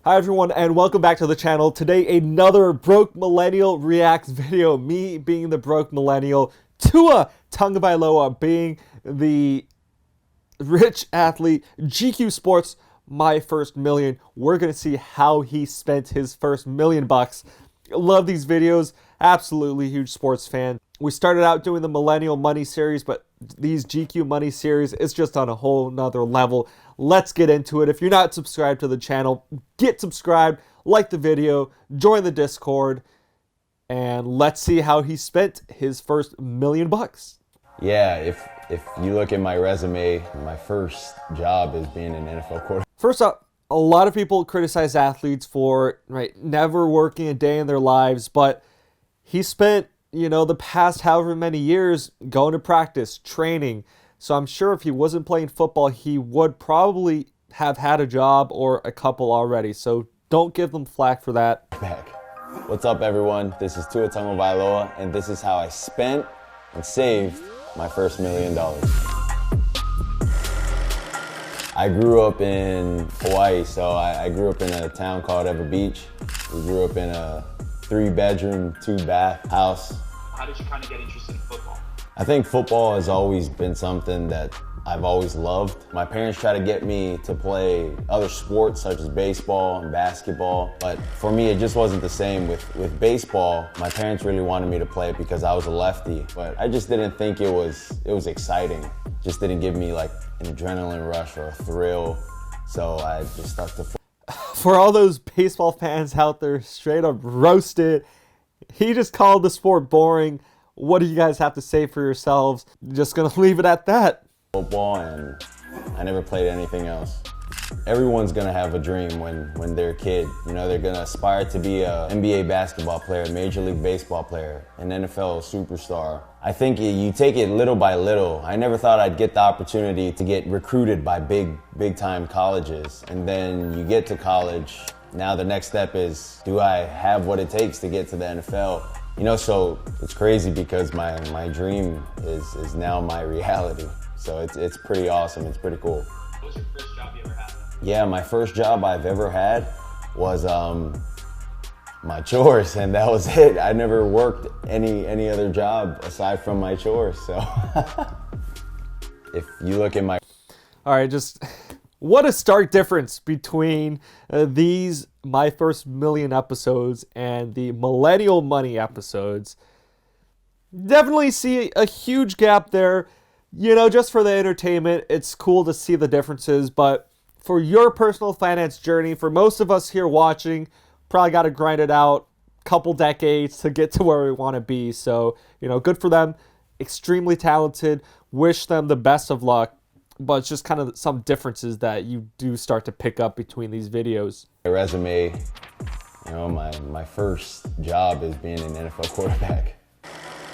Hi everyone and welcome back to the channel. Today another Broke Millennial Reacts video. Me being the Broke Millennial, Tua Tagovailoa being the rich athlete, GQ Sports, my first million. We're going to see how he spent his first $1,000,000. Love these videos. Absolutely huge sports fan. We started out doing the Millennial Money series, but these GQ Money series is just on a whole nother level. Let's get into it. If you're not subscribed to the channel, get subscribed, like the video, join the Discord, and let's see how he spent his first $1,000,000. Yeah, if you look at my resume, my first job is being an NFL quarterback. First up, a lot of people criticize athletes for never working a day in their lives, but he spent, the past however many years going to practice, training. So I'm sure if he wasn't playing football, he would probably have had a job or a couple already. So don't give them flack for that. What's up, everyone? This is Tua Tagovailoa, and this is how I spent and saved my first $1,000,000. I grew up in Hawaii, so I grew up in a town called Ever Beach. We grew up in a 3-bedroom, 2-bath house. How did you kind of get interested in football? I think football has always been something that I've always loved. My parents tried to get me to play other sports such as baseball and basketball, but for me it just wasn't the same. With baseball, my parents really wanted me to play it because I was a lefty, but I just didn't think it was exciting. It just didn't give me like an adrenaline rush or a thrill, so I just stuck to football. For all those baseball fans out there straight up roasted, he just called the sport boring. What do you guys have to say for yourselves? Just gonna leave it at that. Football, and I never played anything else. Everyone's gonna have a dream when they're a kid. They're gonna aspire to be a NBA basketball player, Major League Baseball player, an NFL superstar. I think you take it little by little. I never thought I'd get the opportunity to get recruited by big time colleges. And then you get to college. Now the next step is, do I have what it takes to get to the NFL? So it's crazy because my dream is now my reality. So it's pretty awesome. It's pretty cool. What was your first job you ever had? Yeah, my first job I've ever had was my chores, and that was it. I never worked any other job aside from my chores. So if you look at my... All right, just what a stark difference between these My First Million episodes and the Millennial Money episodes. Definitely see a huge gap there. Just for the entertainment, it's cool to see the differences, but for your personal finance journey, for most of us here watching, probably got to grind it out a couple decades to get to where we want to be. So, good for them. Extremely talented. Wish them the best of luck. But it's just kind of some differences that you do start to pick up between these videos. My resume, my first job is being an NFL quarterback.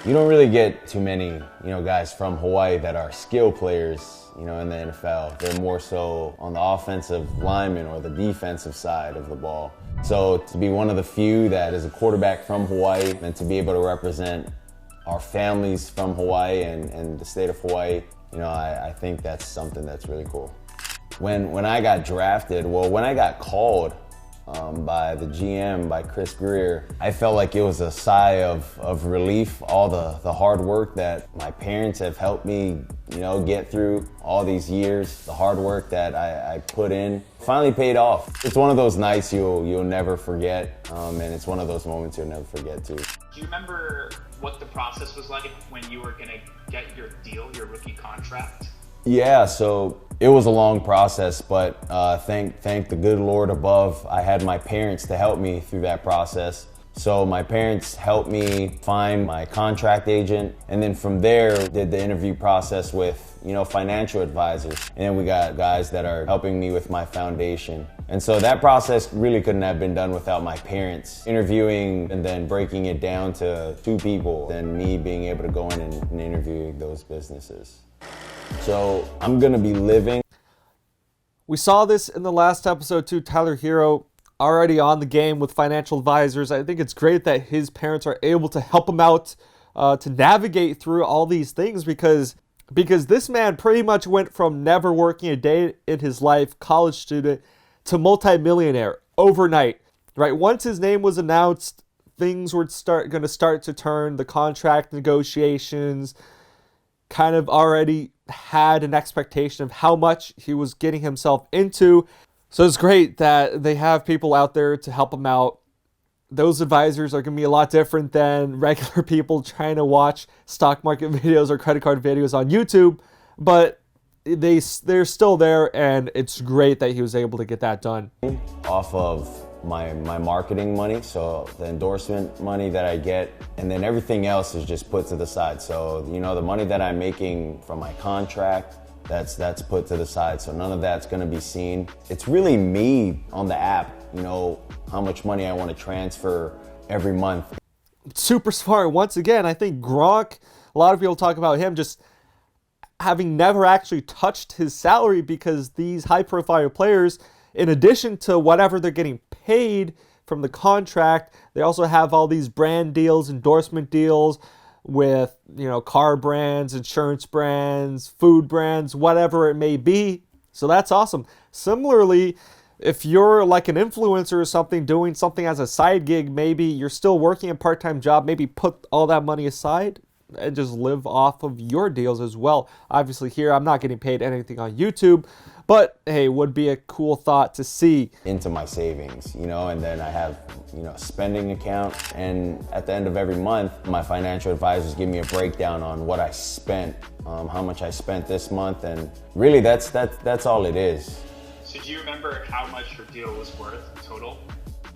You don't really get too many, guys from Hawaii that are skill players, in the NFL. They're more so on the offensive lineman or the defensive side of the ball. So to be one of the few that is a quarterback from Hawaii and to be able to represent our families from Hawaii and the state of Hawaii, I think that's something that's really cool. When I got drafted, when I got called by the GM, by Chris Greer, I felt like it was a sigh of relief. All the hard work that my parents have helped me, get through all these years, the hard work that I put in, finally paid off. It's one of those nights you'll never forget, and it's one of those moments you'll never forget too. Do you remember what the process was like when you were gonna get your deal, your rookie contract? Yeah, so it was a long process, but thank the good Lord above, I had my parents to help me through that process. So my parents helped me find my contract agent, and then from there did the interview process with financial advisors, and then we got guys that are helping me with my foundation. And so that process really couldn't have been done without my parents interviewing and then breaking it down to 2 people, then me being able to go in and interview those businesses. So I'm gonna be living. We saw this in the last episode too. Tyler Hero already on the game with financial advisors. I think it's great that his parents are able to help him out to navigate through all these things because this man pretty much went from never working a day in his life, college student, to multimillionaire overnight, right? Once his name was announced, things were going to start to turn. The contract negotiations kind of already had an expectation of how much he was getting himself into. So it's great that they have people out there to help him out. Those advisors are going to be a lot different than regular people trying to watch stock market videos or credit card videos on YouTube, but they're still there, and it's great that he was able to get that done. Off of my marketing money, so the endorsement money that I get, and then everything else is just put to the side. So, you know, the money that I'm making from my contract, that's put to the side. So none of that's gonna be seen. It's really me on the app, you know, how much money I want to transfer every month. Super smart. Once again, I think Gronk, a lot of people talk about him just having never actually touched his salary, because these high profile players, in addition to whatever they're getting paid from the contract, they also have all these brand deals, endorsement deals with, you know, car brands, insurance brands, food brands, whatever it may be. So that's awesome. Similarly, if you're like an influencer or something, doing something as a side gig, maybe you're still working a part-time job, maybe put all that money aside and just live off of your deals as well. Obviously here, I'm not getting paid anything on YouTube, but hey, would be a cool thought to see. Into my savings, you know, and then I have, you know, spending account, and at the end of every month, my financial advisors give me a breakdown on what I spent, how much I spent this month, and really that's all it is. So do you remember how much your deal was worth total?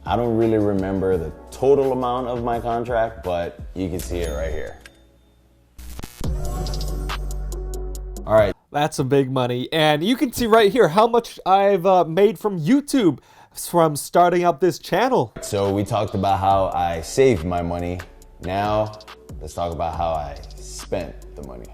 I don't really remember the total amount of my contract, but you can see it right here. All right. That's some big money. And you can see right here how much I've made from YouTube from starting up this channel. So we talked about how I saved my money. Now let's talk about how I spent the money.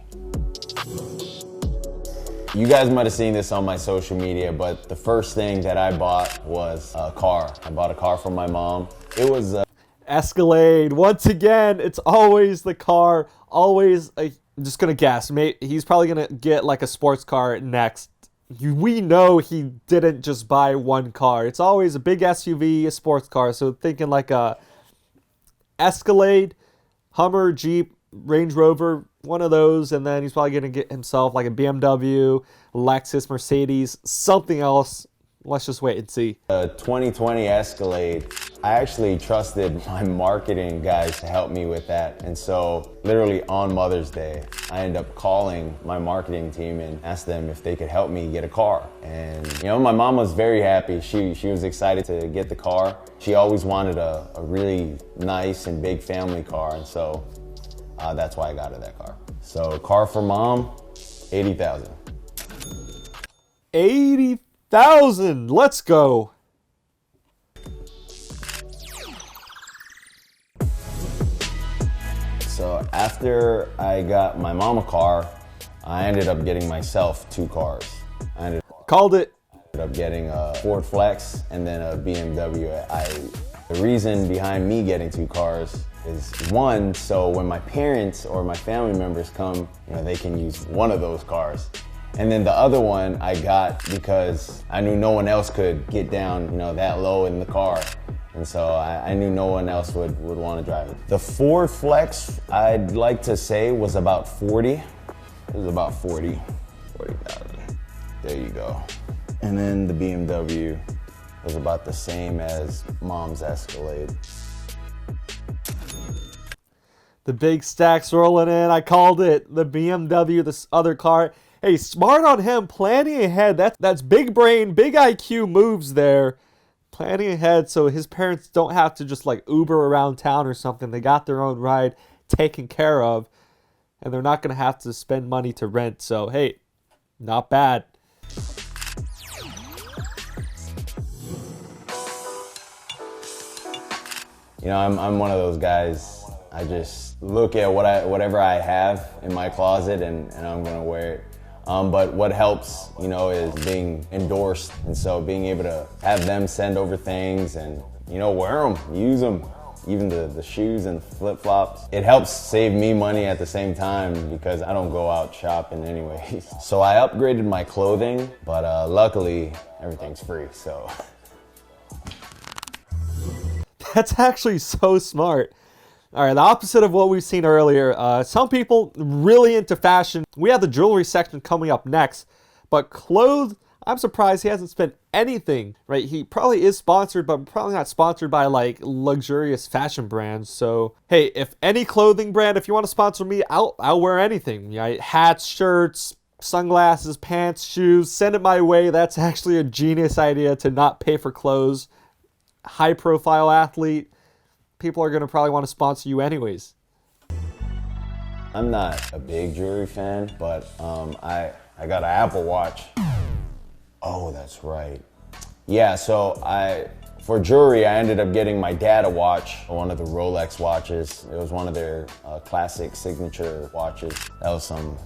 You guys might have seen this on my social media, but the first thing that I bought was a car. I bought a car from my mom. It was Escalade. Once again, it's always the car, always a, I'm just gonna guess, he's probably gonna get like a sports car next. We know he didn't just buy one car. It's always a big SUV, a sports car. So thinking like a Escalade, Hummer, Jeep, Range Rover, one of those, and then he's probably gonna get himself like a BMW, Lexus, Mercedes, something else. Let's just wait and see. A 2020 Escalade. I actually trusted my marketing guys to help me with that. And so literally on Mother's Day, I ended up calling my marketing team and asked them if they could help me get a car. And you know, my mom was very happy. She was excited to get the car. She always wanted a really nice and big family car. And so that's why I got her that car. So car for mom, $80,000. $80,000. Let's go. So after I got my mom a car, I ended up getting myself two cars. Called it. Ended up getting a Ford Flex and then a BMW. The reason behind me getting two cars is one, so when my parents or my family members come, you know, they can use one of those cars. And then the other one I got because I knew no one else could get down, you know, that low in the car. And so I knew no one else would want to drive it. The Ford Flex, I'd like to say was about 40. It was about 40,000. There you go. And then the BMW was about the same as mom's Escalade. The big stacks rolling in. I called it. The BMW, this other car. Hey, smart on him, planning ahead. That's big brain, big IQ moves there. Planning ahead so his parents don't have to just like Uber around town or something. They got their own ride taken care of, and they're not going to have to spend money to rent. So, hey, not bad. You know, I'm one of those guys. I just look at whatever I have in my closet and I'm going to wear it. But what helps, you know, is being endorsed. And so being able to have them send over things and, you know, wear them, use them, even the shoes and flip-flops. It helps save me money at the same time because I don't go out shopping anyways. So I upgraded my clothing, but luckily everything's free, so. That's actually so smart. All right, the opposite of what we've seen earlier. Some people really into fashion. We have the jewelry section coming up next, but clothes, I'm surprised he hasn't spent anything, right? He probably is sponsored, but probably not sponsored by like luxurious fashion brands. So, hey, if any clothing brand, if you want to sponsor me, I'll wear anything. Right? Hats, shirts, sunglasses, pants, shoes, send it my way. That's actually a genius idea to not pay for clothes. High profile athlete. People are going to probably want to sponsor you anyways. I'm not a big jewelry fan, but I got an Apple Watch. Oh, that's right. Yeah, so for jewelry, I ended up getting my dad a watch, one of the Rolex watches. It was one of their classic signature watches. That was some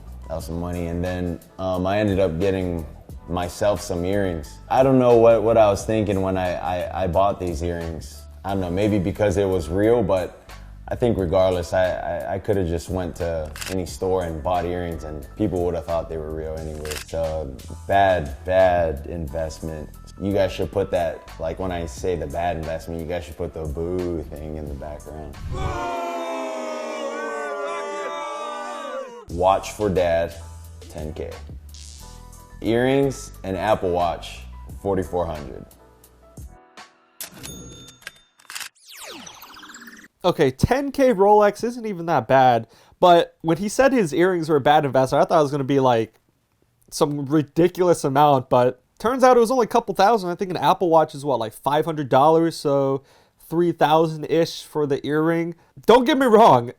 money. And then I ended up getting myself some earrings. I don't know what I was thinking when I bought these earrings. I don't know, maybe because it was real, but I think regardless, I could have just went to any store and bought earrings and people would have thought they were real anyway. So bad investment. You guys should put that, like when I say the bad investment, you guys should put the boo thing in the background. Watch for dad, $10K. Earrings and Apple Watch, $4,400. Okay, 10K Rolex isn't even that bad, but when he said his earrings were a bad investment, I thought it was going to be like some ridiculous amount, but turns out it was only a couple thousand. I think an Apple Watch is what, like $500, so $3,000-ish for the earring. Don't get me wrong,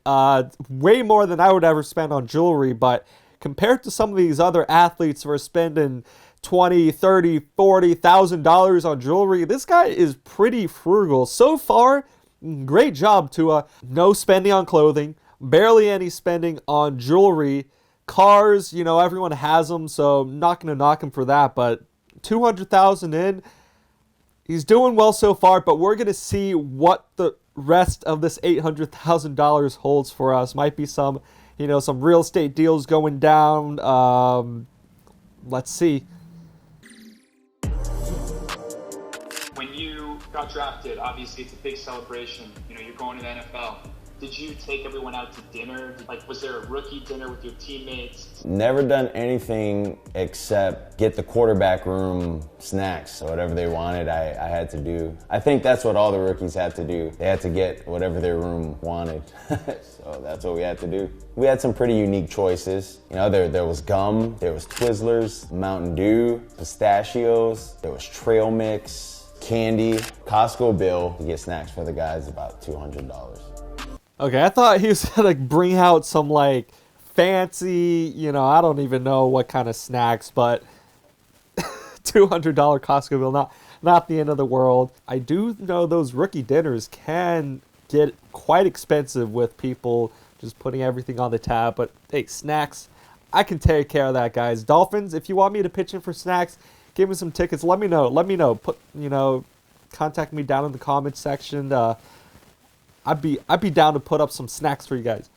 way more than I would ever spend on jewelry, but compared to some of these other athletes who are spending $20, $30, $40,000 on jewelry, this guy is pretty frugal. So far, great job, Tua. No spending on clothing, barely any spending on jewelry. Cars, you know, everyone has them, so I'm not going to knock him for that, but $200,000 in, he's doing well so far, but we're going to see what the rest of this $800,000 holds for us. Might be some, you know, some real estate deals going down. Let's see. When you got drafted, obviously it's a big celebration. You know, you're going to the NFL. Did you take everyone out to dinner? Like, was there a rookie dinner with your teammates? Never done anything except get the quarterback room snacks. So whatever they wanted, I had to do. I think that's what all the rookies had to do. They had to get whatever their room wanted. So that's what we had to do. We had some pretty unique choices. You know, there was gum, there was Twizzlers, Mountain Dew, pistachios, there was trail mix, candy. Costco bill to get snacks for the guys, about $200. Okay, I thought he was gonna bring out some like fancy, you know, I don't even know what kind of snacks, but $200 Costco bill, not the end of the world. I do know those rookie dinners can get quite expensive with people just putting everything on the tab, but hey, snacks, I can take care of that, guys. Dolphins, if you want me to pitch in for snacks, give me some tickets. Let me know. Put, you know, contact me down in the comments section. I'd be down to put up some snacks for you guys.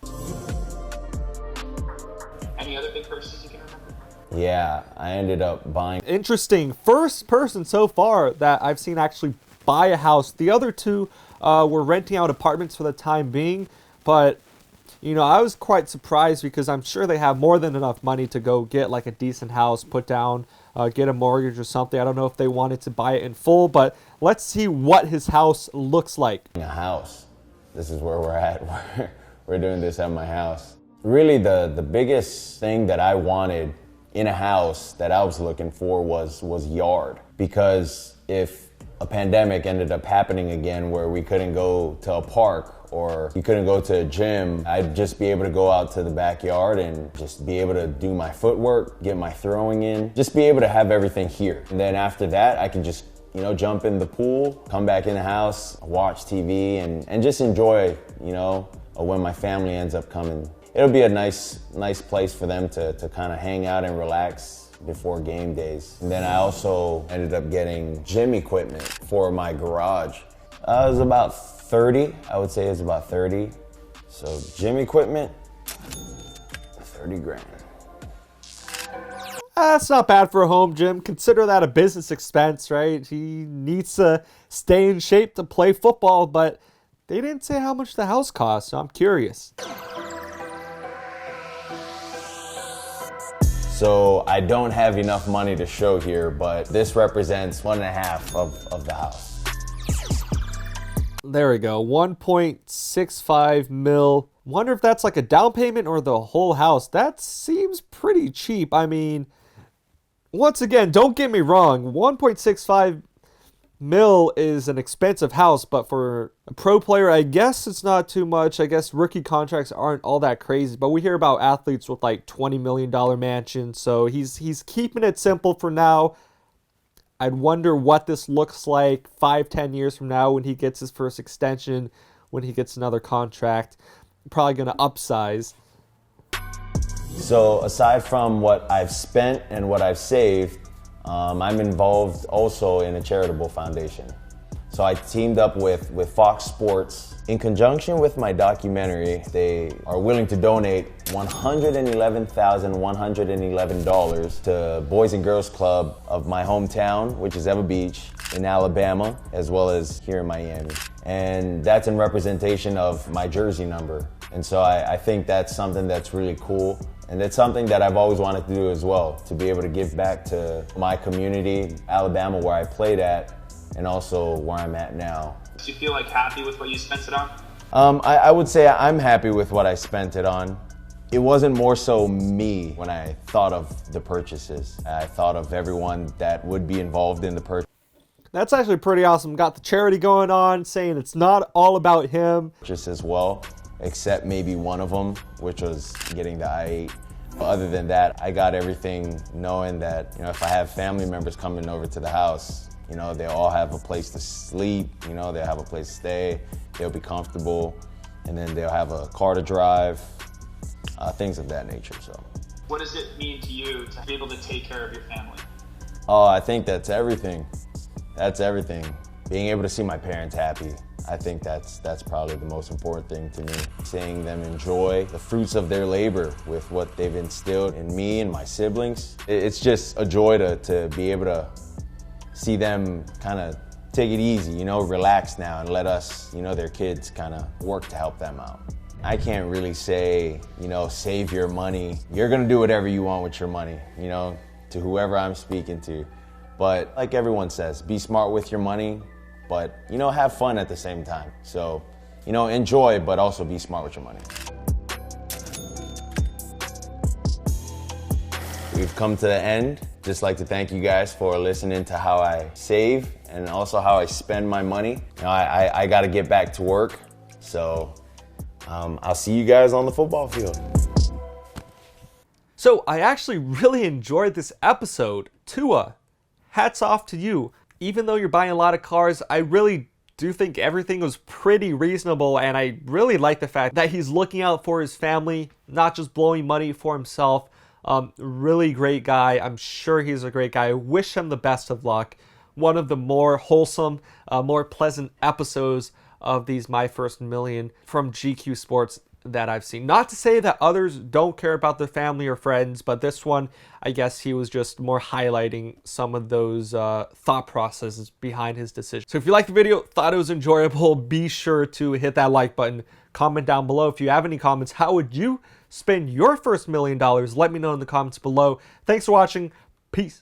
Any other big purchases you can remember? Yeah, I ended up buying. Interesting. First person so far that I've seen actually buy a house. The other two were renting out apartments for the time being, but you know, I was quite surprised because I'm sure they have more than enough money to go get like a decent house, put down, get a mortgage or something. I don't know if they wanted to buy it in full, but let's see what his house looks like. A house. This is where we're at. We're doing this at my house. Really, the biggest thing that I wanted in a house that I was looking for was yard. Because if a pandemic ended up happening again where we couldn't go to a park or we couldn't go to a gym, I'd just be able to go out to the backyard and just be able to do my footwork, get my throwing in, just be able to have everything here. And then after that, I can just, you know, jump in the pool, come back in the house, watch TV, and just enjoy, you know, when my family ends up coming. It'll be a nice place for them to kind of hang out and relax before game days. And then I also ended up getting gym equipment for my garage. It was about 30, I would say it was about 30. So gym equipment, 30 grand. That's not bad for a home gym. Consider that a business expense, right? He needs to stay in shape to play football, but they didn't say how much the house costs, so I'm curious. So I don't have enough money to show here, but this represents 1.5 of the house. There we go, 1.65 mil. Wonder if that's like a down payment or the whole house. That seems pretty cheap. I mean, once again, don't get me wrong, 1.65 mil is an expensive house, but for a pro player, I guess it's not too much. I guess rookie contracts aren't all that crazy, but we hear about athletes with like $20 million mansions, so he's keeping it simple for now. I'd wonder what this looks like 5-10 years from now when he gets his first extension, when he gets another contract. Probably going to upsize. So aside from what I've spent and what I've saved, I'm involved also in a charitable foundation. So I teamed up with Fox Sports. In conjunction with my documentary, they are willing to donate $111,111 to Boys and Girls Club of my hometown, which is Eva Beach in Alabama, as well as here in Miami. And that's in representation of my jersey number. And so I think that's something that's really cool. And it's something that I've always wanted to do as well, to be able to give back to my community, Alabama, where I played at, and also where I'm at now. Do you feel like happy with what you spent it on? I would say I'm happy with what I spent it on. It wasn't more so me when I thought of the purchases. I thought of everyone that would be involved in the purchase. That's actually pretty awesome. Got the charity going on, saying it's not all about him. Just as well, except maybe one of them, which was getting the I-8. But other than that, I got everything knowing that, if I have family members coming over to the house, they'll all have a place to sleep, they'll have a place to stay, they'll be comfortable, and then they'll have a car to drive, things of that nature. So, what does it mean to you to be able to take care of your family? Oh, I think that's everything. That's everything. Being able to see my parents happy, I think that's probably the most important thing to me. Seeing them enjoy the fruits of their labor with what they've instilled in me and my siblings. It's just a joy to be able to see them kind of take it easy, relax now and let us, their kids kind of work to help them out. I can't really say, save your money. You're gonna do whatever you want with your money, to whoever I'm speaking to. But like everyone says, be smart with your money, but, have fun at the same time. So, enjoy, but also be smart with your money. We've come to the end. Just like to thank you guys for listening to how I save and also how I spend my money. I got to get back to work. So I'll see you guys on the football field. So I actually really enjoyed this episode. Tua, hats off to you. Even though you're buying a lot of cars, I really do think everything was pretty reasonable, and I really like the fact that he's looking out for his family, not just blowing money for himself. Really great guy. I'm sure he's a great guy. I wish him the best of luck. One of the more wholesome, more pleasant episodes of these My First Million from GQ Sports that I've seen. Not to say that others don't care about their family or friends, but this one, I guess he was just more highlighting some of those thought processes behind his decision. So if you liked the video, thought it was enjoyable, be sure to hit that like button. Comment down below if you have any comments. How would you spend your first $1 million? Let me know in the comments below. Thanks for watching. Peace.